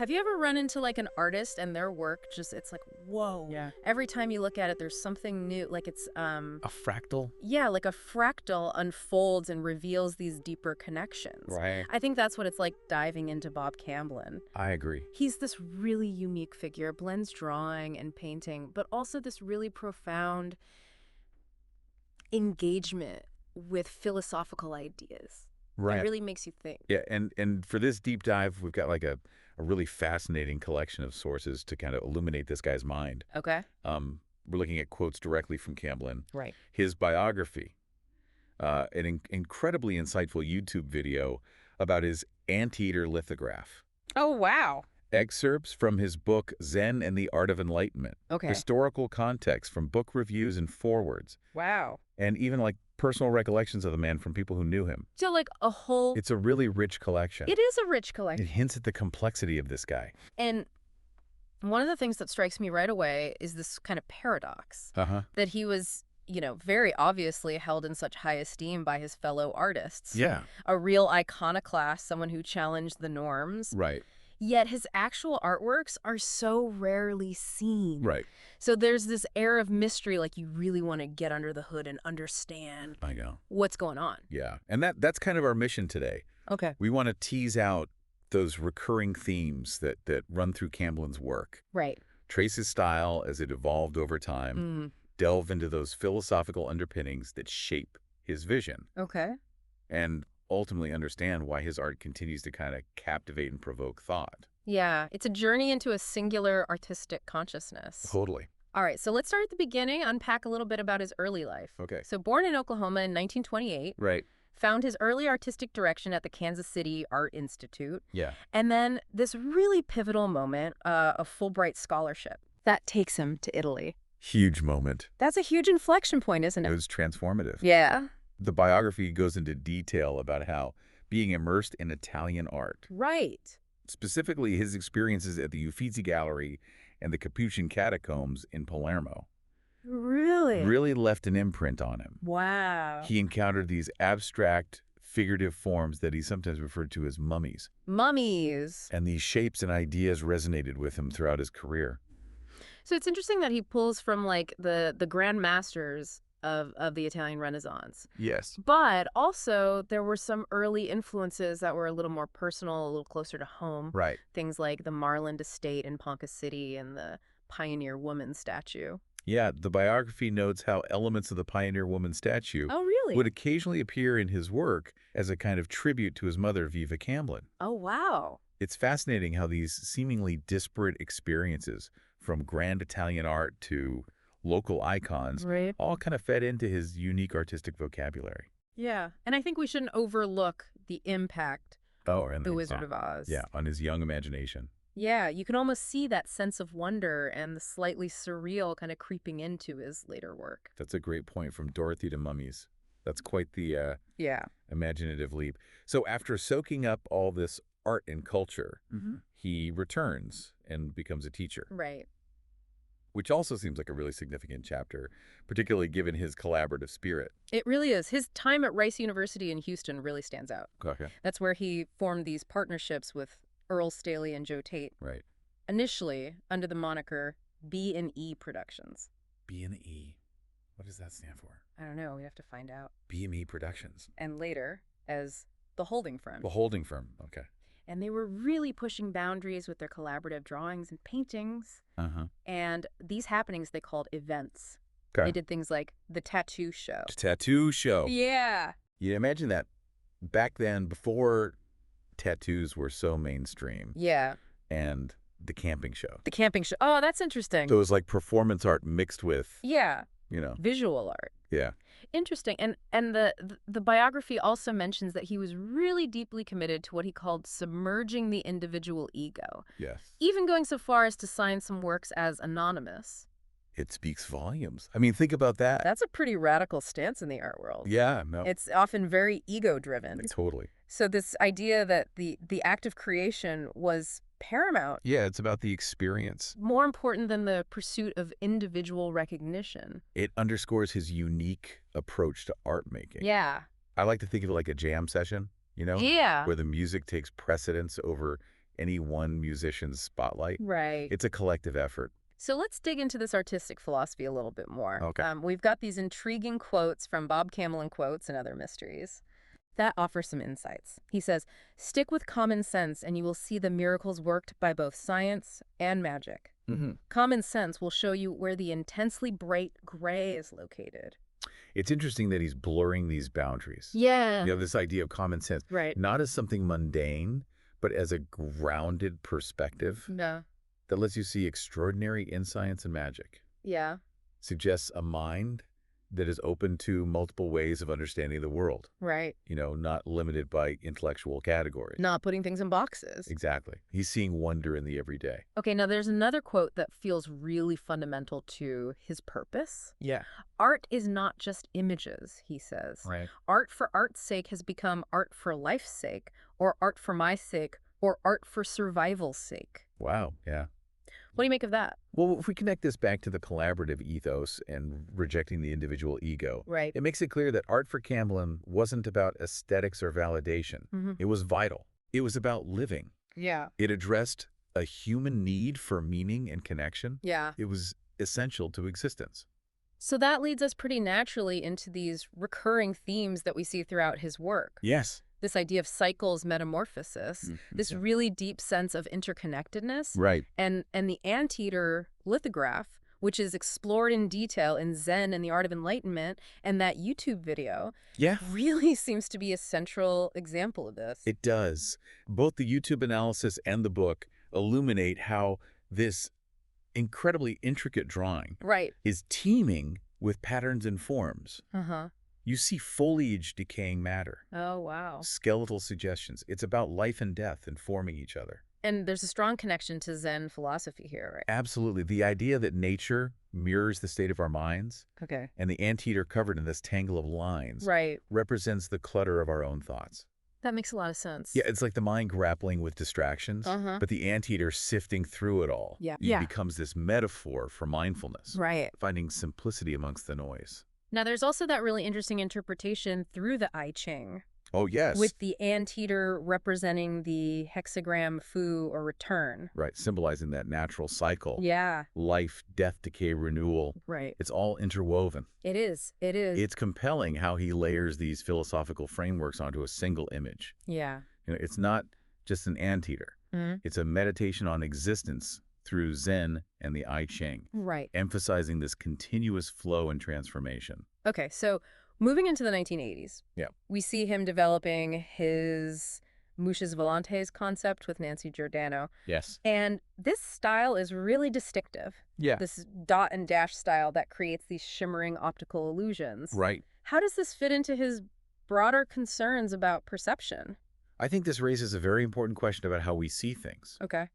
Have you ever run into like an artist and their work just it's like, whoa. Yeah. Every time you look at it, there's something new. Like it's A fractal? yeah, like a fractal unfolds and reveals these deeper connections. Right. I think that's what it's like diving into Bob Camblin. I agree. He's this really unique figure, blends drawing and painting, but also this really profound engagement with philosophical ideas. It Right. really makes you think. Yeah, and for this deep dive, we've got like a really fascinating collection of sources to kind of illuminate this guy's mind. Okay. We're looking at quotes directly from Camblin, Right. his biography, incredibly insightful YouTube video about his anteater lithograph, Oh, wow. excerpts from his book Zen and the Art of Enlightenment, Okay. historical context from book reviews and forewords, Wow. and even like personal recollections of the man from people who knew him. So like a whole It's a really rich collection. it is a rich It collection. hints at the complexity of this guy. And one of the things that strikes me right away is this kind of paradox Uh-huh. that he was, very obviously held in such high esteem by his fellow artists. Yeah. A real iconoclast, someone who challenged the norms. Right. Yet his actual artworks are so rarely seen. Right. So there's this air of mystery, like you really want to get under the hood and understand I know. what's going on. Yeah. And that's kind of our mission today. Okay. We want to tease out those recurring themes that run through Camblin's work, Right. trace his style as it evolved over time, Mm. delve into those philosophical underpinnings that shape his vision, Okay. and ultimately understand why his art continues to kind of captivate and provoke thought. Yeah, it's a journey into a singular artistic consciousness. Totally. All right, so let's start at the beginning, unpack a little bit about his early life. Okay. So born in Oklahoma in 1928, Right. found his early artistic direction at the Kansas City Art Institute, Yeah. and then this really pivotal moment, a Fulbright scholarship, that takes him to Italy. Huge moment. That's a huge inflection point, isn't It it? was transformative. Yeah. The biography goes into detail about how being immersed in Italian art, Right. specifically his experiences at the Uffizi Gallery and the Capuchin Catacombs in Palermo, Really? really left an imprint on him. Wow. He encountered these abstract, figurative forms that he sometimes referred to as mummies, Mummies. and these shapes and ideas resonated with him throughout his career. So it's interesting that he pulls from like the grand masters of the Italian Renaissance. Yes. But also there were some early influences that were a little more personal, a little closer to home. Right. Things like the Marland Estate in Ponca City and the Pioneer Woman statue. Yeah, the biography notes how elements of the Pioneer Woman statue Oh, really? would occasionally appear in his work as a kind of tribute to his mother, Viva Camblin. Oh, wow. It's fascinating how these seemingly disparate experiences, from grand Italian art to local icons, Right. all kind of fed into his unique artistic vocabulary. Yeah. And I think we shouldn't overlook the impact Oh, and The Wizard of Oz. Yeah, on his young imagination. Yeah, you can almost see that sense of wonder and the slightly surreal kind of creeping into his later work. That's a great point, from Dorothy to mummies. That's quite the Yeah. imaginative leap. So after soaking up all this art and culture, he returns and becomes a teacher, Right. which also seems like a really significant chapter, particularly given his collaborative spirit. It really is. His time at Rice University in Houston really stands out. Okay. That's where he formed these partnerships with Earl Staley and Joe Tate, Right. initially under the moniker B&E Productions. B&E. What does that stand for? I don't know. We have to find out. B&E Productions. And later as the Holding Firm. The holding firm. Okay. And they were really pushing boundaries with their collaborative drawings and paintings. Uh-huh. And these happenings they called events. Okay. They did things like the tattoo show. Tattoo show. Yeah. You imagine that back then, before tattoos were so mainstream, Yeah. and the camping show. The camping show. Oh, that's interesting. So it was like performance art mixed with, Yeah. you know, Visual art. yeah. Interesting. And the biography also mentions that he was really deeply committed to what he called submerging the individual ego, Yes. even going so far as to sign some works as anonymous. It speaks volumes. I mean, think about that. That's a pretty radical stance in the art world. Yeah, no, It's often very ego-driven. totally. So this idea that the act of creation was paramount, Yeah, it's about the experience. more important than the pursuit of individual recognition. It underscores his unique approach to art making. Yeah. I like to think of it like a jam session, Yeah. where the music takes precedence over any one musician's spotlight. Right. It's a collective effort. So let's dig into this artistic philosophy a little bit more. Okay. We've got these intriguing quotes from Bob Camblin Quotes and Other Mysteries that offer some insights. He says, "Stick with common sense and you will see the miracles worked by both science and magic. Common sense will show you where the intensely bright gray is located." It's interesting that he's blurring these boundaries. Yeah. This idea of common sense, Right. not as something mundane, but as a grounded perspective No. that lets you see extraordinary in science and magic. Yeah. Suggests a mind that is open to multiple ways of understanding the world, Right. not limited by intellectual categories. Not putting things in boxes. Exactly. He's seeing wonder in the everyday. Okay, now there's another quote that feels really fundamental to his purpose. Yeah. Art is not just images, he says. Right. Art for art's sake has become art for life's sake, or art for my sake, or art for survival's sake. Wow. Yeah. What do you make of that? Well, if we connect this back to the collaborative ethos and rejecting the individual ego, Right. it makes it clear that art for Camblin wasn't about aesthetics or validation. It was vital. It was about living. Yeah. It addressed a human need for meaning and connection. Yeah. It was essential to existence. So that leads us pretty naturally into these recurring themes that we see throughout his work. Yes. This idea of cycles metamorphosis, this Yeah. really deep sense of interconnectedness, Right. and the anteater lithograph, which is explored in detail in Zen and the Art of Enlightenment, and that YouTube video Yeah. really seems to be a central example of this. It does. Both the YouTube analysis and the book illuminate how this incredibly intricate drawing Right. is teeming with patterns and forms. Uh-huh. You see foliage decaying matter, Oh, wow. skeletal suggestions. It's about life and death informing each other. And there's a strong connection to Zen philosophy here, right? Absolutely. The idea that nature mirrors the state of our minds Okay. and the anteater covered in this tangle of lines Right. represents the clutter of our own thoughts. That makes a lot of sense. Yeah, it's like the mind grappling with distractions, but the anteater sifting through it all. Yeah. It Yeah. becomes this metaphor for mindfulness, Right. finding simplicity amongst the noise. Now, there's also that really interesting interpretation through the I Ching, Oh, yes. with the anteater representing the hexagram fu or return. Right, symbolizing that natural cycle. Yeah. Life, death, decay, renewal. Right. It's all interwoven. It is. It is. It's compelling how he layers these philosophical frameworks onto a single image. Yeah. It's not just an anteater. It's a meditation on existence through Zen and the I Ching, Right. emphasizing this continuous flow and transformation. Okay, so moving into the 1980s, Yeah. we see him developing his Muchas Volantes concept with Nancy Giordano. Yes. And this style is really distinctive. Yeah. This dot and dash style that creates these shimmering optical illusions. Right. How does this fit into his broader concerns about perception? I think this raises a very important question about how we see things. Okay.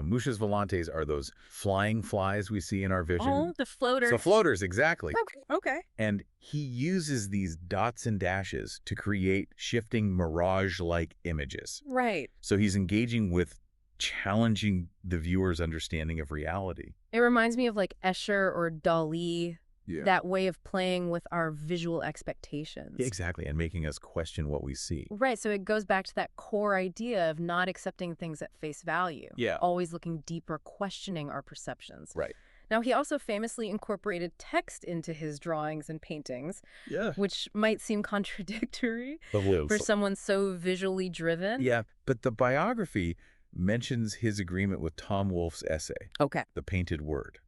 Muchas volantes are those flying flies we see in our vision. Oh, the floaters. So floaters, exactly. Okay. And he uses these dots and dashes to create shifting mirage-like images. Right. So he's engaging with challenging the viewer's understanding of reality. It reminds me of like Escher or Dali, Yeah. that way of playing with our visual expectations. Exactly, and making us question what we see. Right, so it goes back to that core idea of not accepting things at face value. Yeah. Always looking deeper, questioning our perceptions. Right. Now, he also famously incorporated text into his drawings and paintings, Yeah. which might seem contradictory For for someone so visually driven. Yeah, but the biography mentions his agreement with Tom Wolfe's essay, Okay. The Painted Word,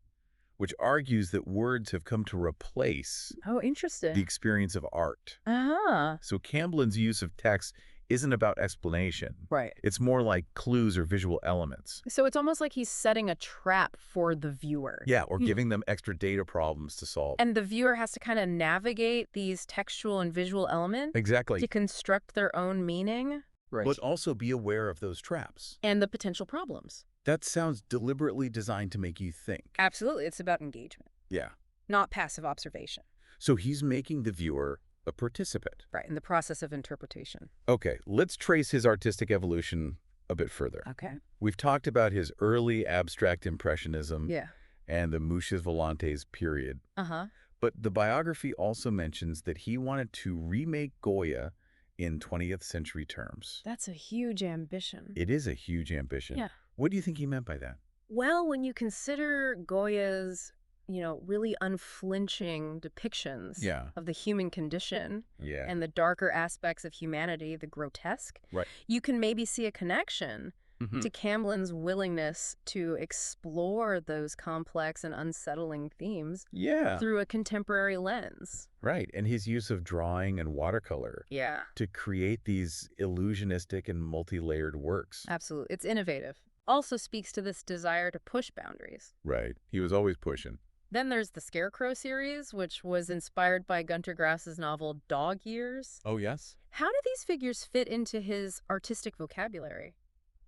which argues that words have come to replace Oh, interesting. the experience of art. Ah, So Camblin's use of text isn't about explanation. right. It's more like clues or visual elements. So it's almost like he's setting a trap for the viewer. Yeah, or giving them extra data problems to solve. And the viewer has to kind of navigate these textual and visual elements Exactly. to construct their own meaning. Right. But also be aware of those traps. And the potential problems. That sounds deliberately designed to make you think. Absolutely. It's about engagement, Yeah. not passive observation. So he's making the viewer a participant. Right, in the process of interpretation. Okay, let's trace his artistic evolution a bit further. Okay. We've talked about his early abstract impressionism Yeah. and the Muchas Volantes period. Uh-huh. But the biography also mentions that he wanted to remake Goya in 20th century terms. That's a huge ambition. It is a huge ambition. Yeah. What do you think he meant by that? Well, when you consider Goya's, really unflinching depictions Yeah. of the human condition Yeah. and the darker aspects of humanity, the grotesque, Right. you can maybe see a connection to Camblin's willingness to explore those complex and unsettling themes Yeah. through a contemporary lens. Right. And his use of drawing and watercolor Yeah, to create these illusionistic and multi-layered works. absolutely. It's innovative. Also speaks to this desire to push boundaries. Right. He was always pushing. Then there's the Scarecrow series, which was inspired by Gunter Grass's novel Dog Years. Oh, yes? How do these figures fit into his artistic vocabulary?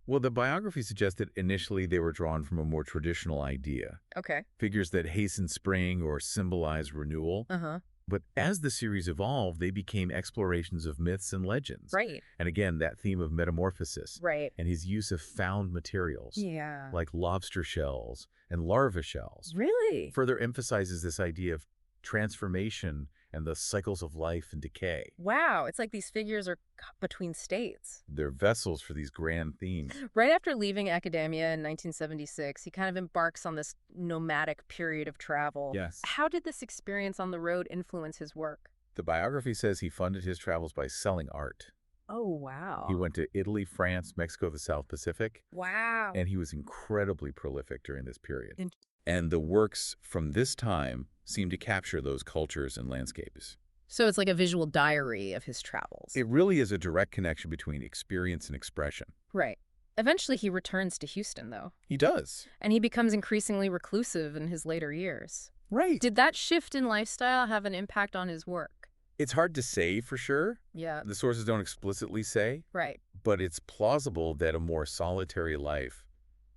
Well, the biography suggests that initially they were drawn from a more traditional idea. Okay. Figures that hasten spring or symbolize renewal. Uh-huh. But as the series evolved, they became explorations of myths and legends. Right. And again, that theme of metamorphosis Right. and his use of found materials Yeah. like lobster shells and larva shells Really? further emphasizes this idea of transformation and the cycles of life and decay. Wow. It's like these figures are between states. They're vessels for these grand themes. Right after leaving academia in 1976, he kind of embarks on this nomadic period of travel. Yes. How did this experience on the road influence his work? The biography says he funded his travels by selling art. Oh, wow. He went to Italy, France, Mexico, the South Pacific, Wow. and he was incredibly prolific during this period. In- And the works from this time seem to capture those cultures and landscapes. So it's like a visual diary of his travels. It really is a direct connection between experience and expression. Right. Eventually he returns to Houston, though, He does. and he becomes increasingly reclusive in his later years. Right. Did that shift in lifestyle have an impact on his work? It's hard to say for sure. Yeah. The sources don't explicitly say, Right. but it's plausible that a more solitary life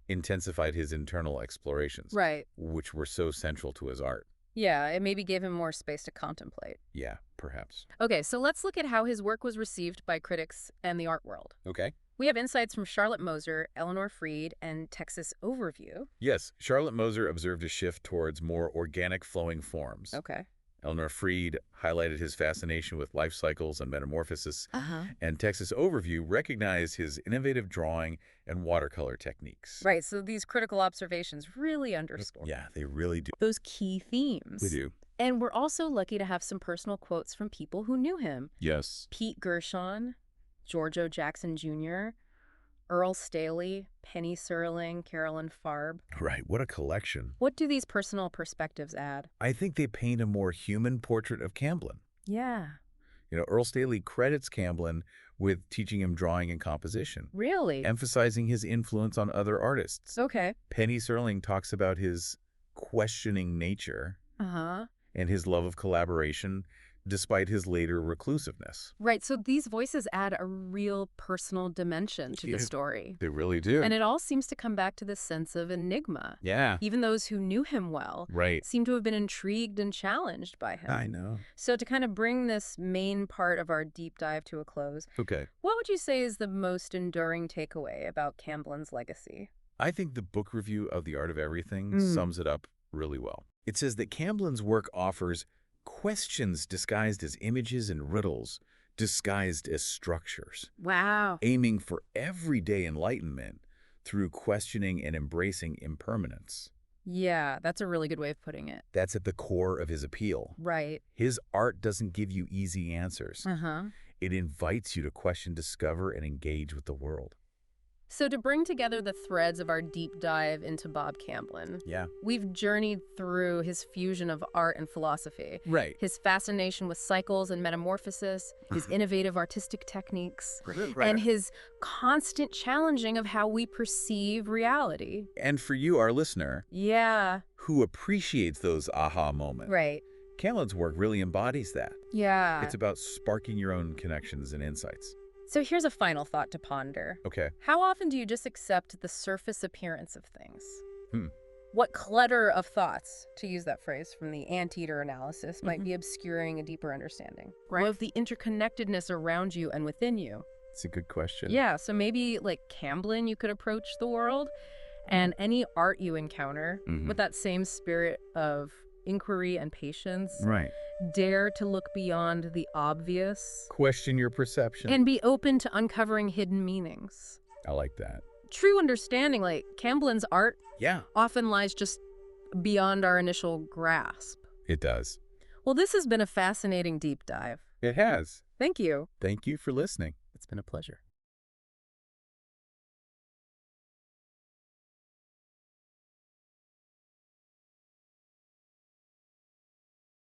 intensified his internal explorations, Right. which were so central to his art. Yeah, it maybe gave him more space to contemplate. Yeah, perhaps. Okay, so let's look at how his work was received by critics and the art world. Okay. We have insights from Charlotte Moser, Eleanor Freed, and Texas Overview. Yes, Charlotte Moser observed a shift towards more organic flowing forms. Okay. Eleanor Freed highlighted his fascination with life cycles and metamorphosis, Uh-huh. and Texas Overview recognized his innovative drawing and watercolor techniques. Right, so these critical observations really underscore Yeah, they really do. those key themes. They do. And we're also lucky to have some personal quotes from people who knew him. Yes. Pete Gershon, George O. Jackson Jr., Earl Staley, Penny Serling, Carolyn Farb. Right, what a collection. What do these personal perspectives add? I think they paint a more human portrait of Camblin. Yeah. Earl Staley credits Camblin with teaching him drawing and composition, Really? emphasizing his influence on other artists. Okay. Penny Serling talks about his questioning nature Uh-huh. and his love of collaboration, despite his later reclusiveness. Right, so these voices add a real personal dimension to the Yeah. story. They really do. And it all seems to come back to this sense of enigma. Yeah. Even those who knew him well Right. seem to have been intrigued and challenged by him. I know. So to kind of bring this main part of our deep dive to a close, Okay. what would you say is the most enduring takeaway about Camblin's legacy? I think the book review of The Art of Everything Mm. sums it up really well. It says that Camblin's work offers questions disguised as images and riddles disguised as structures, Wow. aiming for everyday enlightenment through questioning and embracing impermanence. Yeah, that's a really good way of putting it. That's at the core of his appeal. Right. His art doesn't give you easy answers. Uh-huh. It invites you to question, discover, and engage with the world. So to bring together the threads of our deep dive into Bob Camblin, Yeah. we've journeyed through his fusion of art and philosophy, Right. his fascination with cycles and metamorphosis, his innovative artistic techniques, and his constant challenging of how we perceive reality. And for you, our listener, Yeah, who appreciates those aha moments, right. Camblin's work really embodies that. Yeah. It's about sparking your own connections and insights. So here's a final thought to ponder. Okay. How often do you just accept the surface appearance of things? Hmm. What clutter of thoughts, to use that phrase from the anteater analysis, might be obscuring a deeper understanding? Right. Of the interconnectedness around you and within you? It's a good question. Yeah, so maybe like Camblin, you could approach the world and any art you encounter with that same spirit of inquiry and patience. Right. Dare to look beyond the obvious Question your perception. and be open to uncovering hidden meanings. I like that. True understanding, like Camblin's art, Yeah, often lies just beyond our initial grasp. it does. Well, this has been a fascinating deep dive. It has. Thank you. Thank you for listening. It's been a pleasure.